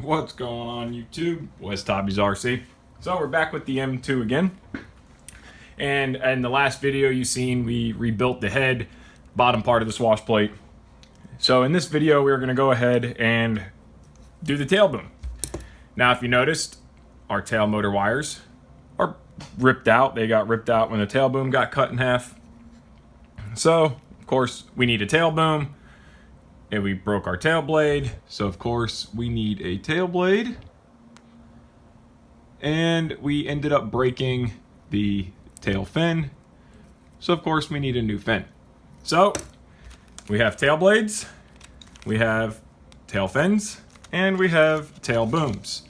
What's going on YouTube? West Hobbies RC. So we're back with the M2 again. And in the last video you seen, we rebuilt the head, bottom part of the swash plate. So in this video we're going to go ahead and do the tail boom. Now if you noticed, our tail motor wires are ripped out. They got ripped out when the tail boom got cut in half. So of course we need a tail boom. And we broke our tail blade, so of course we need a tail blade. And we ended up breaking the tail fin, so of course we need a new fin. So we have tail blades, we have tail fins, and we have tail booms.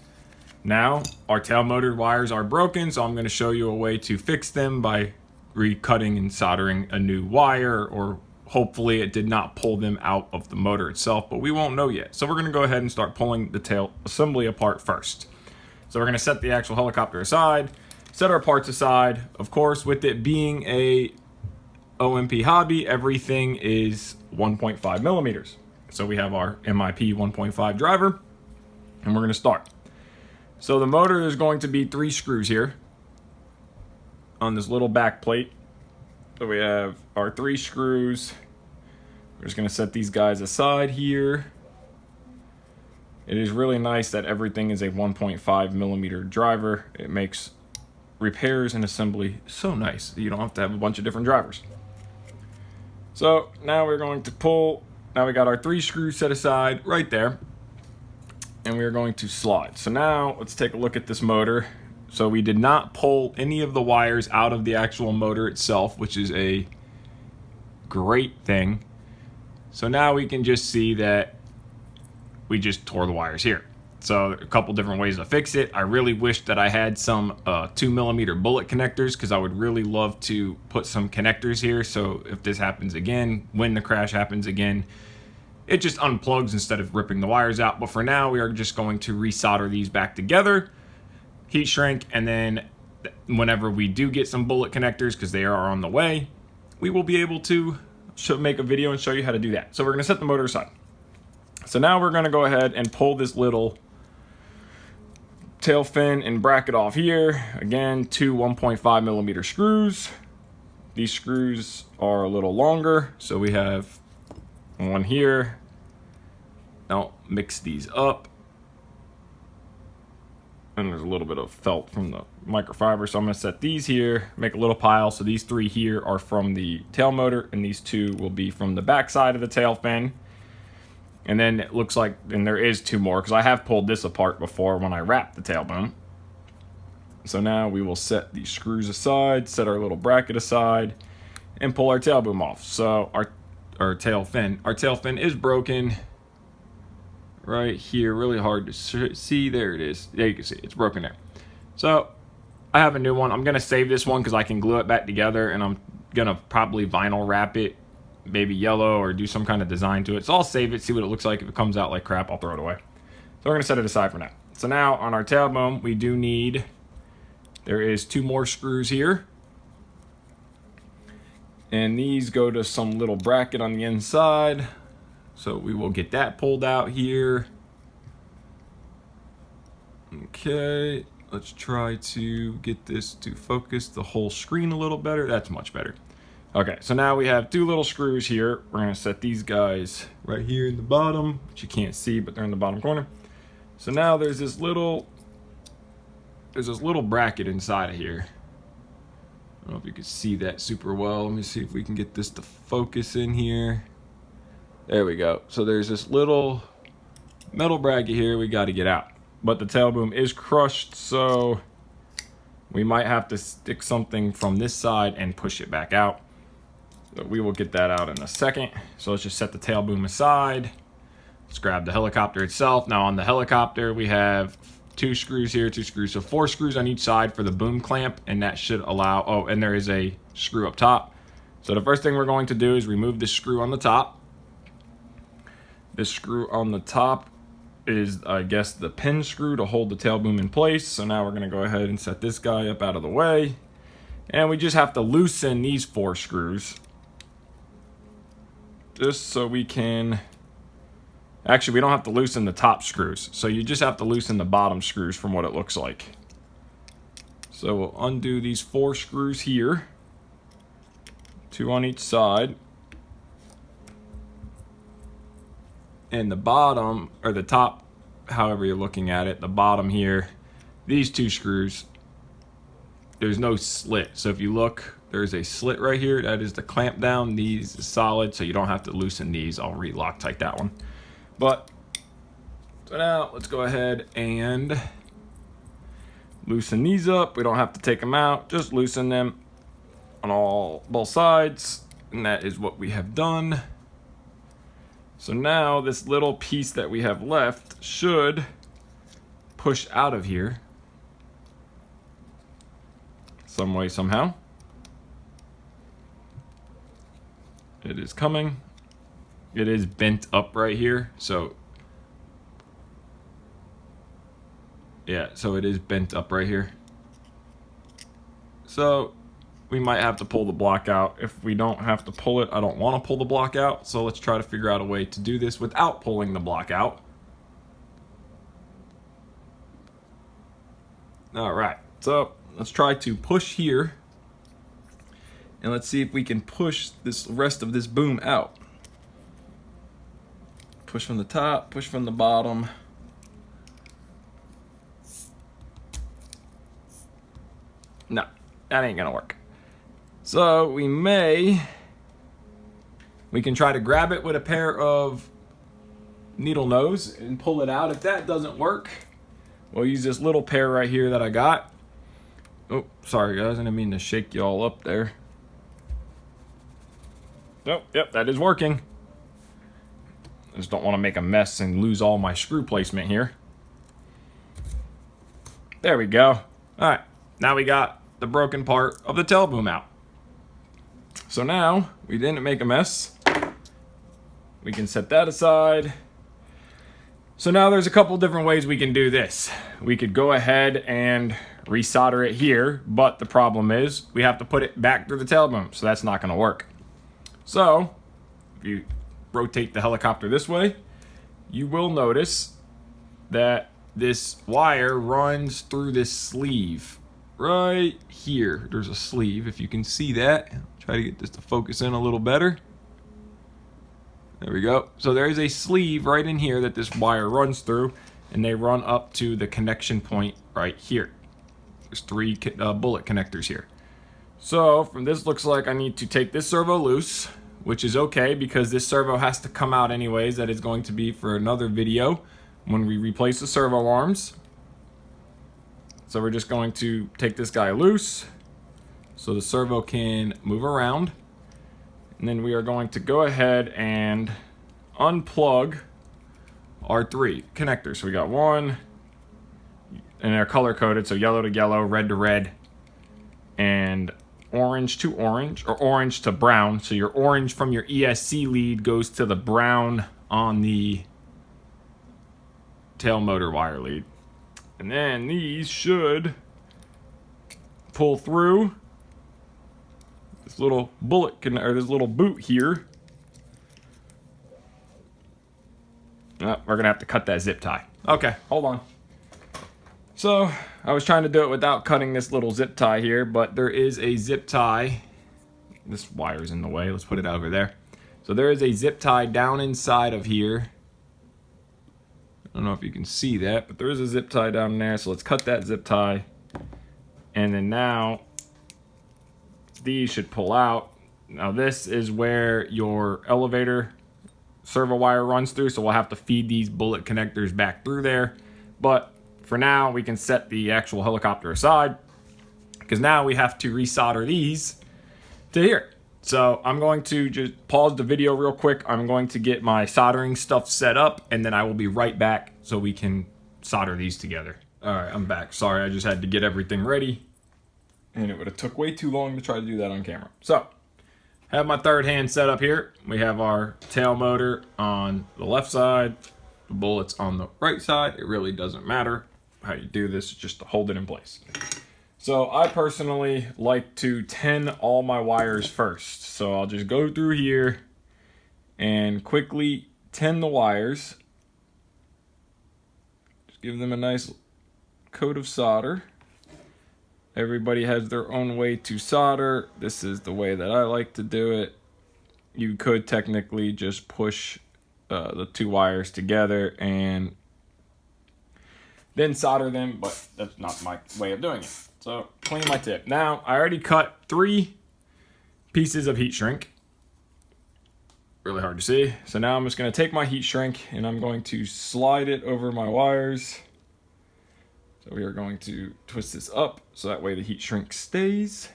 Now our tail motor wires are broken, so I'm going to show you a way to fix them by recutting and soldering a new wire, or hopefully it did not pull them out of the motor itself, but we won't know yet. So we're going to go ahead and start pulling the tail assembly apart first. So we're going to set the actual helicopter aside, set our parts aside. Of course, with it being a OMP Hobby, everything is 1.5 millimeters. So we have our MIP 1.5 driver, and we're going to start. So the motor is going to be 3 screws here on this little back plate. So we have our 3 screws. We're just going to set these guys aside here. It is really nice that everything is a 1.5 millimeter driver. It makes repairs and assembly so nice. You don't have to have a bunch of different drivers. So now we're going to pull. Now we got our 3 screws set aside right there. And we're going to slide. So now let's take a look at this motor. So we did not pull any of the wires out of the actual motor itself, which is a great thing. So now we can just see that we just tore the wires here. So a couple different ways to fix it. I really wish that I had some 2 millimeter bullet connectors, because I would really love to put some connectors here. So if this happens again, when the crash happens again, it just unplugs instead of ripping the wires out. But for now, we are just going to resolder these back together, heat shrink, and then whenever we do get some bullet connectors, because they are on the way, we will be able to make a video and show you how to do that. So we're going to set the motor aside. So now we're going to go ahead and pull this little tail fin and bracket off here. Again, 2 1.5 millimeter screws. These screws are a little longer, so we have one here. Now mix these up. And there's a little bit of felt from the microfiber, so I'm going to set these here, make a little pile. So these 3 here are from the tail motor, and these 2 will be from the back side of the tail fin. And then it looks like, and there is 2 more, because I have pulled this apart before when I wrapped the tail boom. So now we will set these screws aside, set our little bracket aside, and pull our tail boom off. So our tail fin is broken right here, really hard to see. There it is. Yeah, you can see it's broken there. So I have a new one. I'm gonna save this one because I can glue it back together, and I'm gonna probably vinyl wrap it, maybe yellow, or do some kind of design to it. So I'll save it, see what it looks like. If it comes out like crap, I'll throw it away. So we're gonna set it aside for now. So now on our tail boom, we do need, there is 2 more screws here, and these go to some little bracket on the inside. So we will get that pulled out here. Okay, let's try to get this to focus the whole screen a little better. That's much better. Okay, so now we have 2 little screws here. We're gonna set these guys right here in the bottom, which you can't see, but they're in the bottom corner. So now there's this little bracket inside of here. I don't know if you can see that super well. Let me see if we can get this to focus in here. There we go. So there's this little metal bracket here we got to get out. But the tail boom is crushed, so we might have to stick something from this side and push it back out. But we will get that out in a second. So let's just set the tail boom aside. Let's grab the helicopter itself. Now on the helicopter, we have 2 screws here, 2 screws. So 4 screws on each side for the boom clamp, and that should allow, oh, and there is a screw up top. So the first thing we're going to do is remove this screw on the top. This screw on the top is, I guess, the pin screw to hold the tail boom in place. So now we're going to go ahead and set this guy up out of the way. And we just have to loosen these 4 screws just so we can Actually, we don't have to loosen the top screws. So you just have to loosen the bottom screws from what it looks like. So we'll undo these 4 screws here. 2 on each side. And the bottom, or the top, however you're looking at it, the bottom here, these 2 screws, there's no slit. So if you look, there's a slit right here. That is the clamp down. These is solid, so you don't have to loosen these. I'll re-Loctite that one. But, so now let's go ahead and loosen these up. We don't have to take them out. Just loosen them on both sides. And that is what we have done. So now this little piece that we have left should push out of here some way, somehow. It is coming. It is bent up right here. So yeah, so it is bent up right here. So we might have to pull the block out. If we don't have to pull it, I don't want to pull the block out. So let's try to figure out a way to do this without pulling the block out. All right, so let's try to push here. And let's see if we can push this rest of this boom out. Push from the top, push from the bottom. No, that ain't gonna work. So we can try to grab it with a pair of needle nose and pull it out. If that doesn't work, we'll use this little pair right here that I got. Oh, sorry guys, I didn't mean to shake you all up there. Oh, yep, that is working. I just don't want to make a mess and lose all my screw placement here. There we go. All right, now we got the broken part of the tail boom out. So now we didn't make a mess. We can set that aside. So now there's a couple different ways we can do this. We could go ahead and resolder it here, but the problem is we have to put it back through the tail boom, so that's not gonna work. So if you rotate the helicopter this way, you will notice that this wire runs through this sleeve right here. There's a sleeve, if you can see that. Try to get this to focus in a little better. There we go. So there is a sleeve right in here that this wire runs through, and they run up to the connection point right here. There's 3 bullet connectors here. So from this, looks like I need to take this servo loose, which is okay because this servo has to come out anyways. That is going to be for another video when we replace the servo arms. So we're just going to take this guy loose so the servo can move around. And then we are going to go ahead and unplug our 3 connectors. So we got 1, and they're color coded, so yellow to yellow, red to red, and orange to orange, or orange to brown. So your orange from your ESC lead goes to the brown on the tail motor wire lead. And then these should pull through this little or this little boot here. Oh, we're gonna have to cut that zip tie. Okay, hold on. So I was trying to do it without cutting this little zip tie here, but there is a zip tie. This wire's in the way. Let's put it over there. So there is a zip tie down inside of here. I don't know if you can see that, but there is a zip tie down there. So let's cut that zip tie. And then now these should pull out. Now this is where your elevator servo wire runs through, so we'll have to feed these bullet connectors back through there. But for now, we can set the actual helicopter aside because now we have to resolder these to here. So I'm going to just pause the video real quick. I'm going to get my soldering stuff set up, and then I will be right back so we can solder these together. All right, I'm back. Sorry, I just had to get everything ready, and it would have took way too long to try to do that on camera. So I have my third hand set up here. We have our tail motor on the left side, the bullets on the right side. It really doesn't matter how you do this, just to hold it in place. So I personally like to tin all my wires first. So I'll just go through here and quickly tin the wires. give them a nice coat of solder. Everybody has their own way to solder. This is the way that I like to do it. You could technically just push the two wires together and then solder them, but that's not my way of doing it. So clean my tip. Now, I already cut 3 pieces of heat shrink. Really hard to see. So now I'm just going to take my heat shrink and I'm going to slide it over my wires. So we are going to twist this up so that way the heat shrink stays.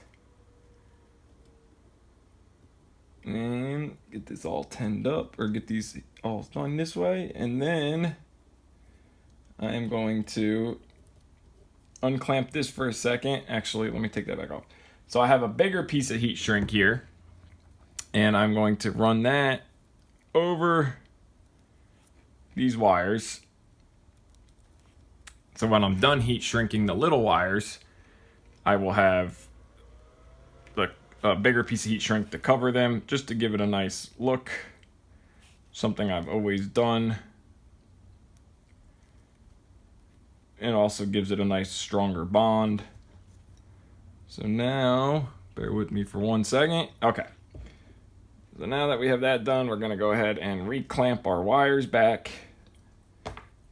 And get this all tinned up, or get these all done this way. And then I am going to unclamp this for a second. Actually, let me take that back off. So I have a bigger piece of heat shrink here, and I'm going to run that over these wires. So when I'm done heat shrinking the little wires, I will have a bigger piece of heat shrink to cover them, just to give it a nice look. Something I've always done. It also gives it a nice stronger bond. So now, bear with me for 1 second. Okay. So now that we have that done, we're going to go ahead and reclamp our wires back.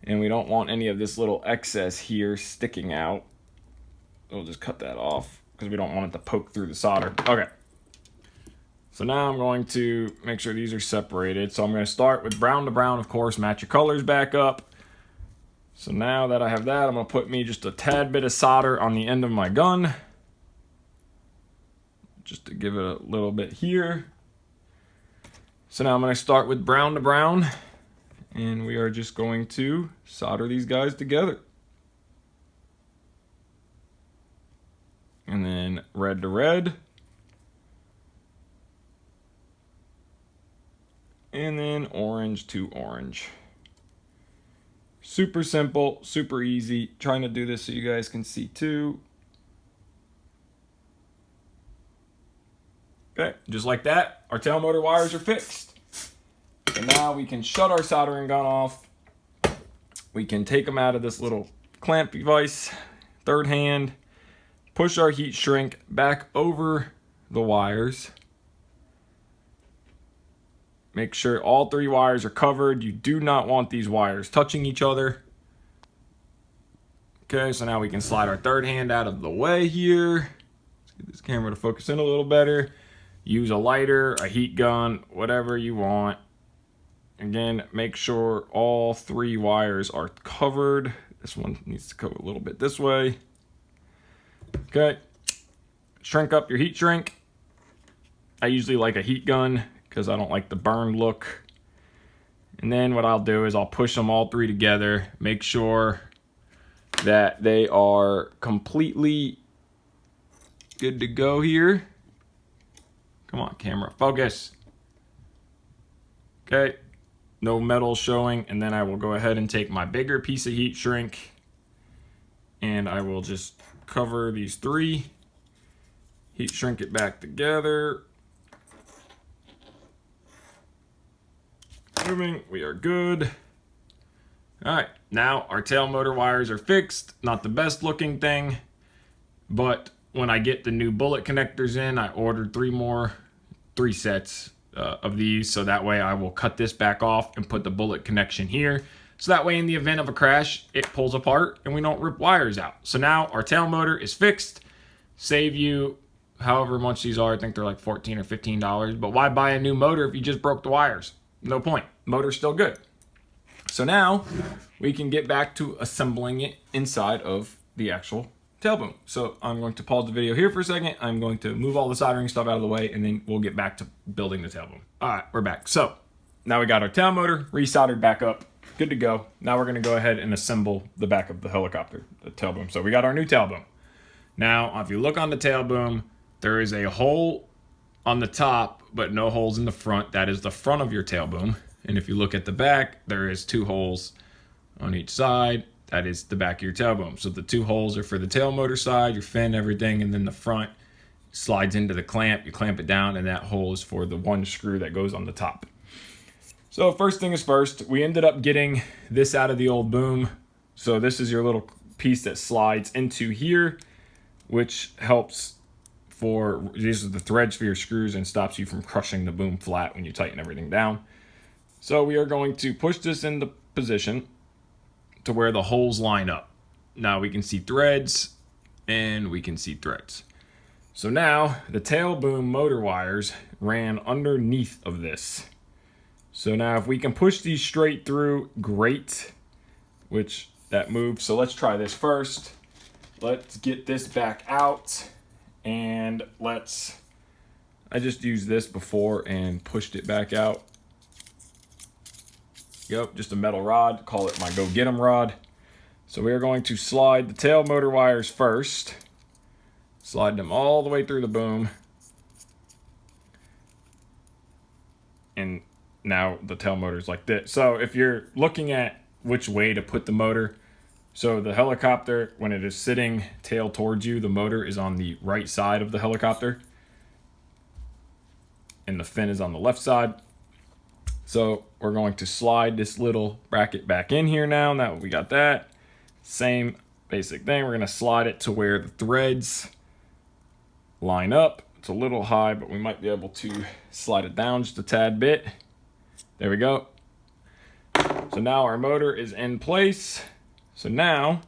And we don't want any of this little excess here sticking out. We'll just cut that off because we don't want it to poke through the solder. Okay. So now I'm going to make sure these are separated. So I'm going to start with brown to brown, of course, match your colors back up. So now that I have that, I'm going to put me just a tad bit of solder on the end of my gun. Just to give it a little bit here. So now I'm going to start with brown to brown. And we are just going to solder these guys together. And then red to red. And then orange to orange. Super simple, super easy. Trying to do this so you guys can see too. Okay, just like that, our tail motor wires are fixed. So now we can shut our soldering gun off. We can take them out of this little clamp device, third hand, push our heat shrink back over the wires. Make sure all 3 wires are covered. You do not want these wires touching each other. Okay, so now we can slide our third hand out of the way here. Let's get this camera to focus in a little better. Use a lighter, a heat gun, whatever you want. Again, make sure all 3 wires are covered. This one needs to go a little bit this way. Okay, shrink up your heat shrink. I usually like a heat gun because I don't like the burn look. And then what I'll do is I'll push them all 3 together, make sure that they are completely good to go here. Come on, camera, focus. Okay, no metal showing. And then I will go ahead and take my bigger piece of heat shrink and I will just cover these 3, heat shrink it back together. Moving, we are good. All right, now our tail motor wires are fixed. Not the best looking thing, but when I get the new bullet connectors in, I ordered 3 sets of these, so that way I will cut this back off and put the bullet connection here. So that way in the event of a crash, it pulls apart and we don't rip wires out. So now our tail motor is fixed. Save you however much these are. I think they're like $14 or $15, but why buy a new motor if you just broke the wires? No point. Motor's still good. So now we can get back to assembling it inside of the actual tail boom. So I'm going to pause the video here for a second. I'm going to move all the soldering stuff out of the way and then we'll get back to building the tail boom. All right, we're back. So now we got our tail motor resoldered back up, good to go. Now we're going to go ahead and assemble the back of the helicopter, the tail boom. So we got our new tail boom. Now, if you look on the tail boom, there is a hole on the top, but no holes in the front. That is the front of your tail boom. And if you look at the back, there is 2 holes on each side. That is the back of your tail boom. So the 2 holes are for the tail motor side, your fin, everything, and then the front slides into the clamp. You clamp it down, and that hole is for the 1 screw that goes on the top. So first thing is first, we ended up getting this out of the old boom. So this is your little piece that slides into here, which helps for, these are the threads for your screws and stops you from crushing the boom flat when you tighten everything down. So we are going to push this into position to where the holes line up. Now we can see threads and we can see threads. So now the tail boom motor wires ran underneath of this. So now if we can push these straight through, great, which that moves. So let's try this first. Let's get this back out and I just used this before and pushed it back out. Yep, just a metal rod, call it my go get 'em rod. So we are going to slide the tail motor wires first. Slide them all the way through the boom. And now the tail motor is like this. So if you're looking at which way to put the motor, so the helicopter, when it is sitting tail towards you, the motor is on the right side of the helicopter. And the fin is on the left side. So we're going to slide this little bracket back in here now. Now we got that. Same basic thing. We're going to slide it to where the threads line up. It's a little high, but we might be able to slide it down just a tad bit. There we go. So now our motor is in place. So now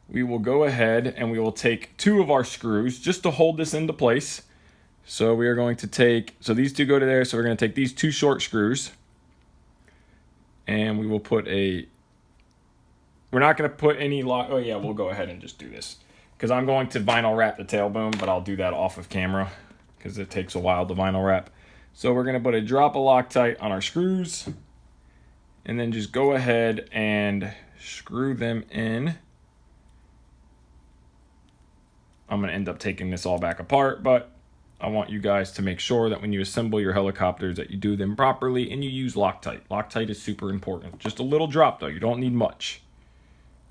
we will go ahead and we will take 2 of our screws just to hold this into place. So we are going to take, so these 2 go to there. So we're going to take these 2 short screws and we will put a, we're not going to put any lock. Oh yeah, we'll go ahead and just do this because I'm going to vinyl wrap the tail boom, but I'll do that off of camera because it takes a while to vinyl wrap. So we're going to put a drop of Loctite on our screws and then just go ahead and screw them in. I'm going to end up taking this all back apart, but I want you guys to make sure that when you assemble your helicopters that you do them properly and you use Loctite. Loctite is super important. Just a little drop though, you don't need much.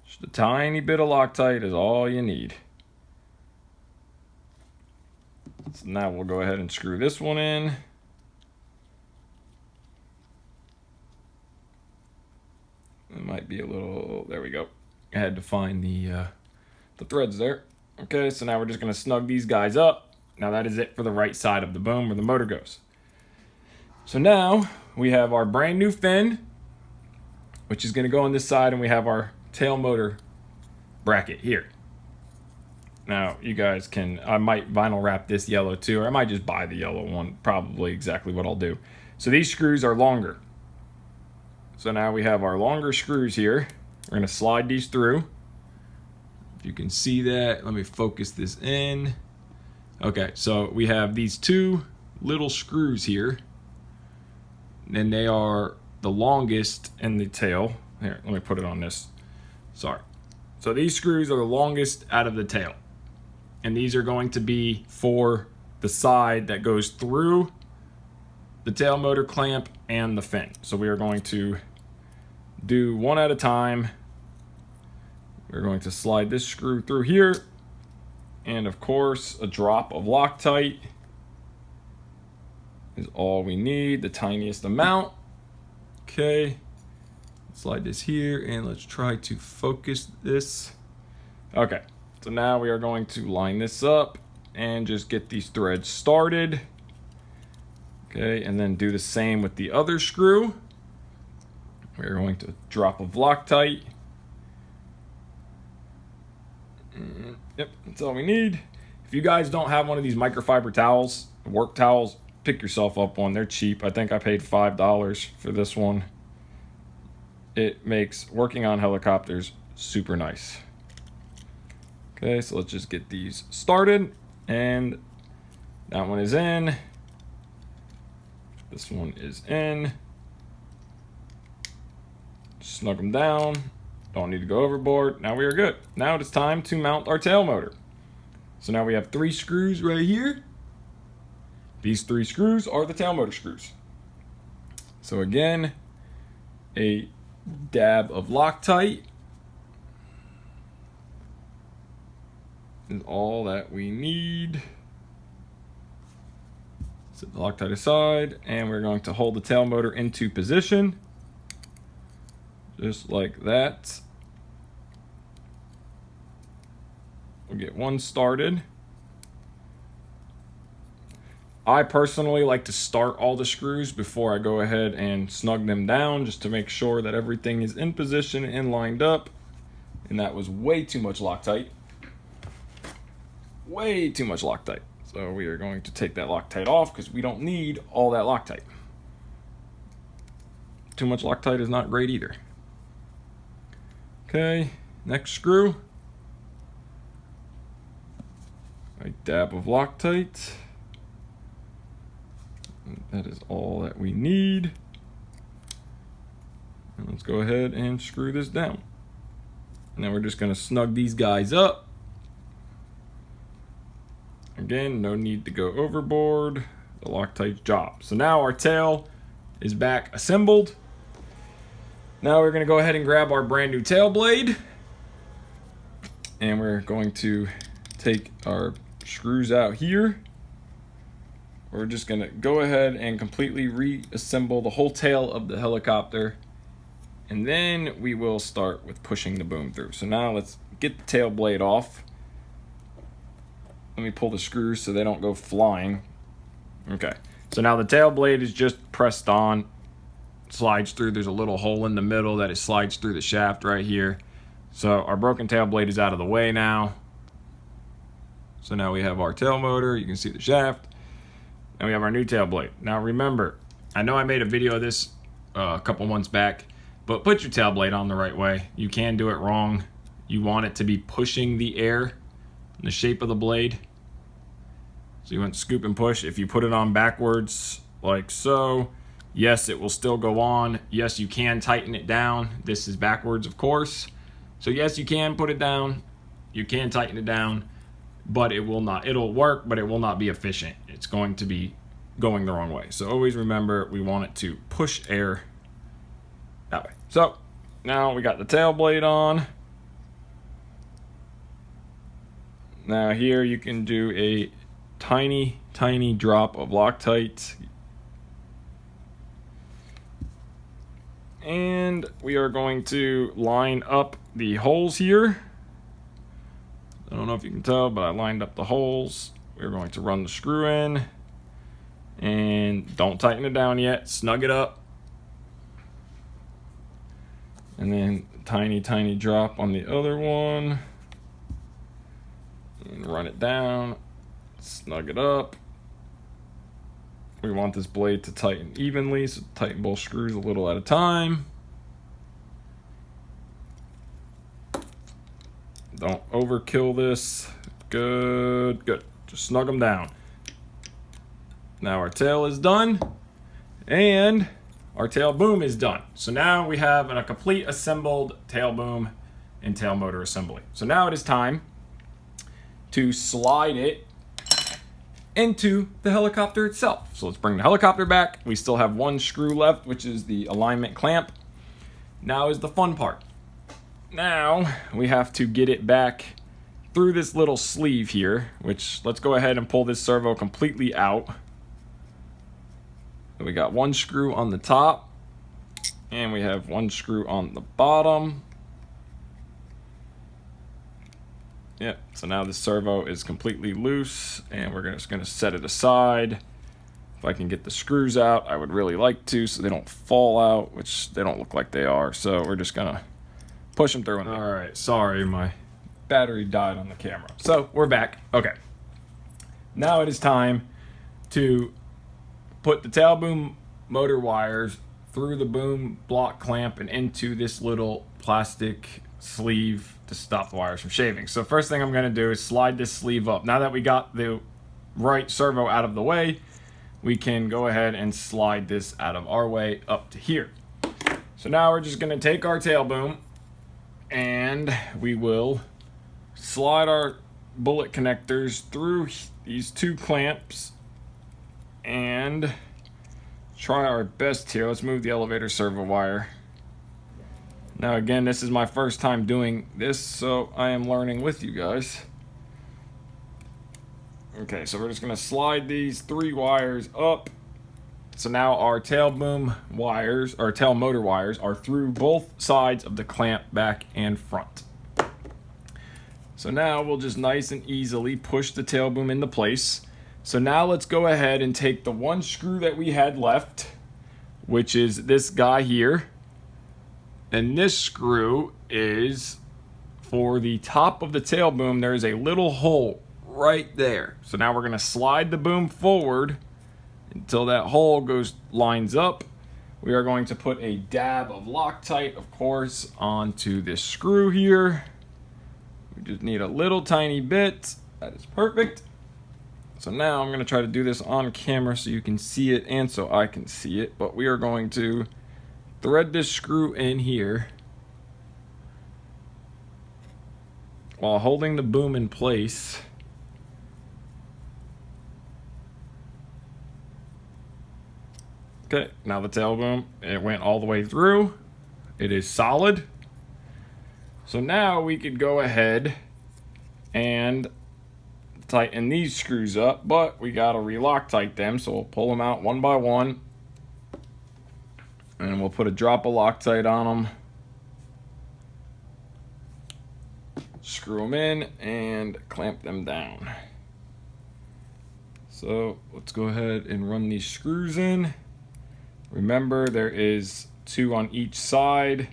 Just a tiny bit of Loctite is all you need. So now we'll go ahead and screw this one in. It might be a little, there we go. I had to find the threads there. Okay, so now we're just gonna snug these guys up. Now that is it for the right side of the boom where the motor goes. So now we have our brand new fin, which is gonna go on this side, and we have our tail motor bracket here. Now you guys can, I might vinyl wrap this yellow too, or I might just buy the yellow one, probably exactly what I'll do. So these screws are longer. So now we have our longer screws here. We're gonna slide these through. If you can see that, let me focus this in. Okay, so we have these 2 little screws here. And they are the longest in the tail. Here, let me put it on this. Sorry. So these screws are the longest out of the tail. And these are going to be for the side that goes through the tail motor clamp and the fin. So we are going to do one at a time. We're going to slide this screw through here. And of course, a drop of Loctite is all we need, the tiniest amount. Okay, slide this here and let's try to focus this. Okay, so now we are going to line this up and just get these threads started. Okay, and then do the same with the other screw. We're going to drop of Loctite. Yep, that's all we need. If you guys don't have one of these microfiber towels, work towels, pick yourself up one. They're cheap. I think I paid $5 for this one. It makes working on helicopters super nice. Okay, so let's just get these started. And that one is in. This one is in. Snug them down. Don't need to go overboard. Now we are good. Now it is time to mount our tail motor. So now we have 3 screws right here. These 3 screws are the tail motor screws. So again, a dab of Loctite is all that we need. Set the Loctite aside, and we're going to hold the tail motor into position. Just like that. We'll get one started. I personally like to start all the screws before I go ahead and snug them down, just to make sure that everything is in position and lined up. And that was way too much Loctite. Way too much Loctite. So we are going to take that Loctite off because we don't need all that Loctite. Too much Loctite is not great either. Okay, next screw. A dab of Loctite. That is all that we need. And let's go ahead and screw this down. And then we're just going to snug these guys up. Again, no need to go overboard. The Loctite's job. So now our tail is back assembled. Now we're going to go ahead and grab our brand new tail blade. And we're going to take our screws out here. We're just going to go ahead and completely reassemble the whole tail of the helicopter. And then we will start with pushing the boom through. So now let's get the tail blade off. Let me pull the screws so they don't go flying. Okay, so now the tail blade is just pressed on, slides through. There's a little hole in the middle that it slides through the shaft right here. So our broken tail blade is out of the way now. So now we have our tail motor. You can see the shaft. And we have our new tail blade. Now remember, I know I made a video of this a couple months back, but put your tail blade on the right way. You can do it wrong. You want it to be pushing the air in the shape of the blade. So you want to scoop and push. If you put it on backwards like so, yes, it will still go on. Yes, you can tighten it down. This is backwards, of course. So yes, you can put it down. You can tighten it down, but it will not. It'll work, but it will not be efficient. It's going to be going the wrong way. So always remember, we want it to push air that way. So now we got the tail blade on. Now here you can do a tiny, tiny drop of Loctite. And we are going to line up the holes here. I don't know if you can tell, but I lined up the holes. We're going to run the screw in. And don't tighten it down yet. Snug it up. And then tiny, tiny drop on the other one. And run it down. Snug it up. We want this blade to tighten evenly, so tighten both screws a little at a time. Don't overkill this. Good, good. Just snug them down. Now our tail is done, and our tail boom is done. So now we have a complete assembled tail boom and tail motor assembly. So now it is time to slide it into the helicopter itself. So let's bring the helicopter back. We still have one screw left, which is the alignment clamp. Now is the fun part. Now we have to get it back through this little sleeve here, which let's go ahead and pull this servo completely out. We got one screw on the top and we have one screw on the bottom. Yep, so now the servo is completely loose and we're just gonna set it aside. If I can get the screws out, I would really like to, so they don't fall out, which they don't look like they are. So we're just gonna push them through. All right, sorry, my battery died on the camera. So we're back. Okay, now it is time to put the tail boom motor wires through the boom block clamp and into this little plastic sleeve to stop the wires from shaving. So first thing I'm going to do is slide this sleeve up. Now that we got the right servo out of the way, we can go ahead and slide this out of our way up to here. So now we're just going to take our tail boom and we will slide our bullet connectors through these two clamps and try our best here. Let's move the elevator servo wire. Now again, this is my first time doing this, so I am learning with you guys. Okay, so we're just gonna slide these three wires up. So now our tail boom wires, or tail motor wires, are through both sides of the clamp, back and front. So now we'll just nice and easily push the tail boom into place. So now let's go ahead and take the one screw that we had left, which is this guy here. And this screw is for the top of the tail boom. There is a little hole right there. So now we're going to slide the boom forward until that hole lines up. We are going to put a dab of Loctite, of course, onto this screw here. We just need a little tiny bit. That is perfect. So now I'm going to try to do this on camera so you can see it and so I can see it. But we are going to thread this screw in here while holding the boom in place. Okay, now the tail boom, it went all the way through. It is solid. So now we could go ahead and tighten these screws up, but we gotta re-Loctite them, so we'll pull them out one by one. And we'll put a drop of Loctite on them. Screw them in and clamp them down. So let's go ahead and run these screws in. Remember, there is 2 on each side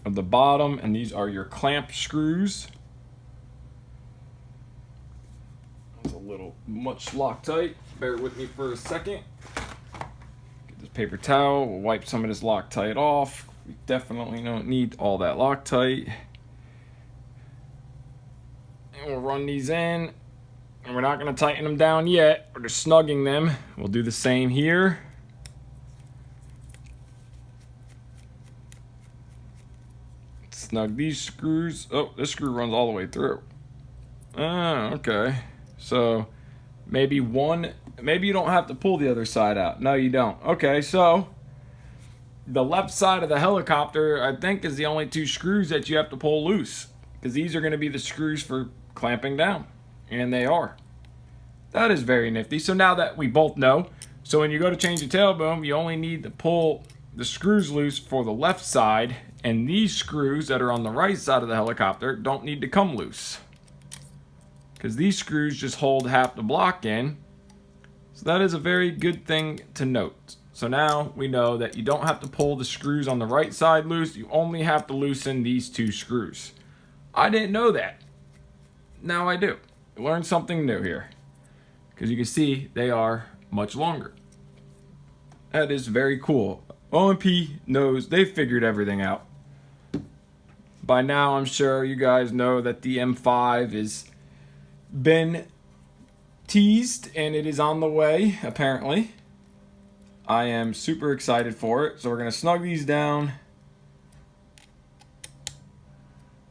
of the bottom, and these are your clamp screws. There's a little much Loctite. Bear with me for a second. Get this paper towel. We'll wipe some of this Loctite off. We definitely don't need all that Loctite. And we'll run these in. And we're not going to tighten them down yet. We're just snugging them. We'll do the same here. Snug these screws. Oh, this screw runs all the way through. Okay. So maybe you don't have to pull the other side out. No, you don't. Okay, so the left side of the helicopter, I think, is the only 2 screws that you have to pull loose, because these are going to be the screws for clamping down, and they are. That is very nifty. So now that we both know, so when you go to change the tail boom, you only need to pull the screws loose for the left side, and these screws that are on the right side of the helicopter don't need to come loose, because these screws just hold half the block in. So that is a very good thing to note. So now we know that you don't have to pull the screws on the right side loose. You only have to loosen these 2 screws. I didn't know that. Now I do. Learned something new here, because you can see they are much longer. That is very cool. OMP knows, they figured everything out. By now, I'm sure you guys know that the M5 has been teased and it is on the way, apparently. I am super excited for it. So we're going to snug these down.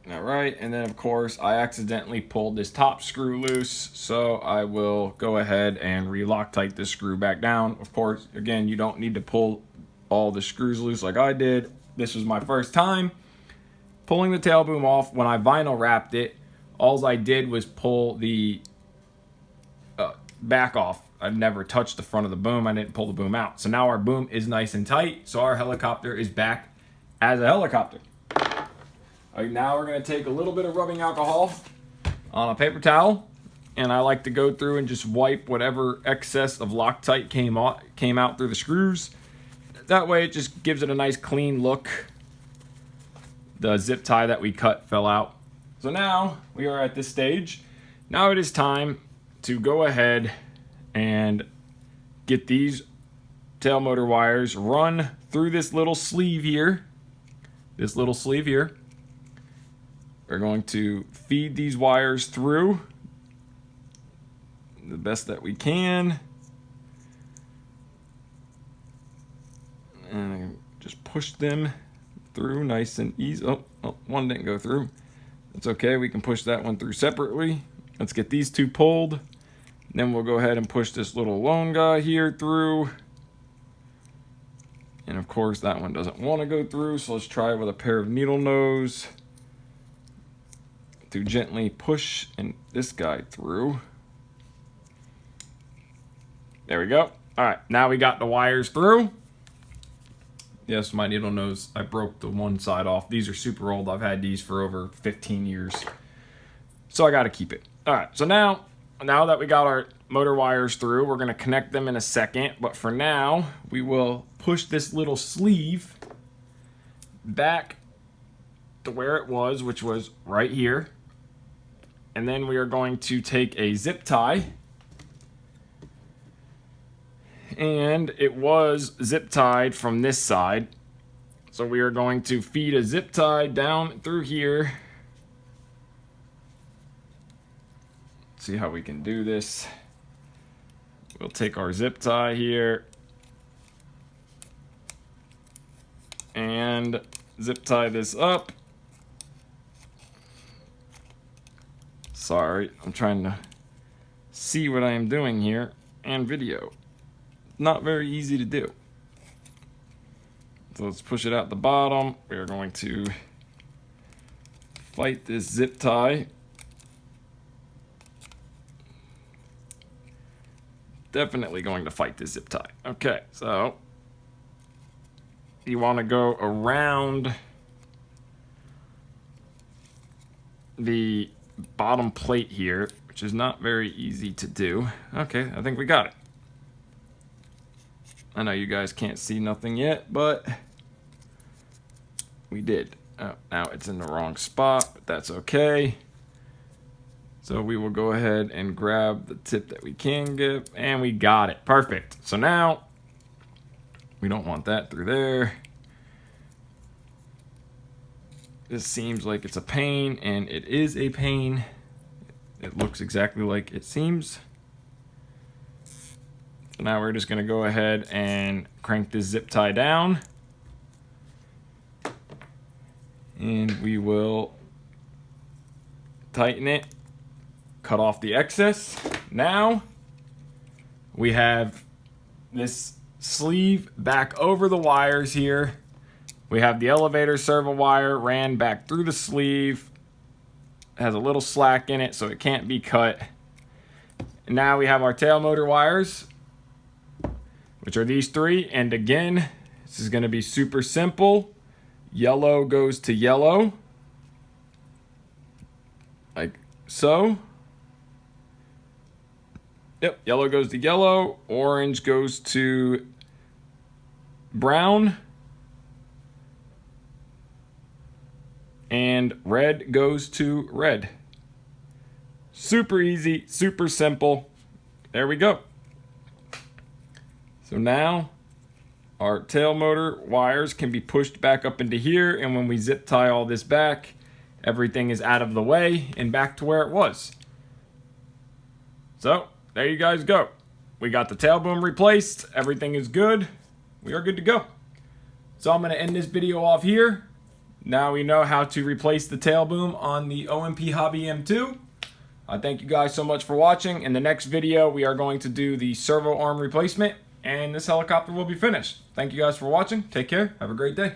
All right, and then of course I accidentally pulled this top screw loose, so I will go ahead and re-Loctite this screw back down. Of course, again, you don't need to pull all the screws loose like I did. This was my first time pulling the tail boom off. When I vinyl wrapped it, all I did was pull the back off. I've never touched the front of the boom. I didn't pull the boom out. So now our boom is nice and tight, so our helicopter is back as a helicopter. All right, now we're going to take a little bit of rubbing alcohol on a paper towel, and I like to go through and just wipe whatever excess of Loctite came out through the screws. That way it just gives it a nice clean look. The zip tie that we cut fell out. So now we are at this stage. Now it is time to go ahead and get these tail motor wires run through this little sleeve here. We're going to feed these wires through the best that we can. And just push them through nice and easy. Oh, one didn't go through. That's okay, we can push that one through separately. Let's get these 2 pulled. Then we'll go ahead and push this little lone guy here through. And of course that one doesn't want to go through, so let's try it with a pair of needle nose to gently push and this guy through. There we go. All right, now we got the wires through. Yes, my needle nose, I broke the one side off. These are super old. I've had these for over 15 years. So I got to keep it. All right, so now that we got our motor wires through, we're going to connect them in a second. But for now, we will push this little sleeve back to where it was, which was right here. And then we are going to take a zip tie. And it was zip tied from this side. So we are going to feed a zip tie down through here. See how we can do this. We'll take our zip tie here and zip tie this up. Sorry, I'm trying to see what I am doing here and video. Not very easy to do. So let's push it out the bottom. We are going to fight this zip tie. Definitely going to fight this zip tie. Okay, so you want to go around the bottom plate here, which is not very easy to do. Okay, I think we got it. I know you guys can't see nothing yet, but we did. Oh, now it's in the wrong spot, but that's okay. So we will go ahead and grab the tip that we can get, and we got it. Perfect. So now we don't want that through there. This seems like it's a pain, and it is a pain. It looks exactly like it seems. So now we're just going to go ahead and crank this zip tie down. And we will tighten it, cut off the excess. Now we have this sleeve back over the wires here. We have the elevator servo wire ran back through the sleeve. It has a little slack in it, so it can't be cut. And now we have our tail motor wires, which are these three. And again, this is going to be super simple. Yellow goes to yellow, like so. Yep, yellow goes to yellow, orange goes to brown, and red goes to red. Super easy, super simple. There we go. So now our tail motor wires can be pushed back up into here, and when we zip tie all this back, everything is out of the way and back to where it was. So there you guys go. We got the tail boom replaced. Everything is good. We are good to go. So I'm going to end this video off here. Now we know how to replace the tail boom on the OMP Hobby M2. I thank you guys so much for watching. In the next video, we are going to do the servo arm replacement, and this helicopter will be finished. Thank you guys for watching. Take care. Have a great day.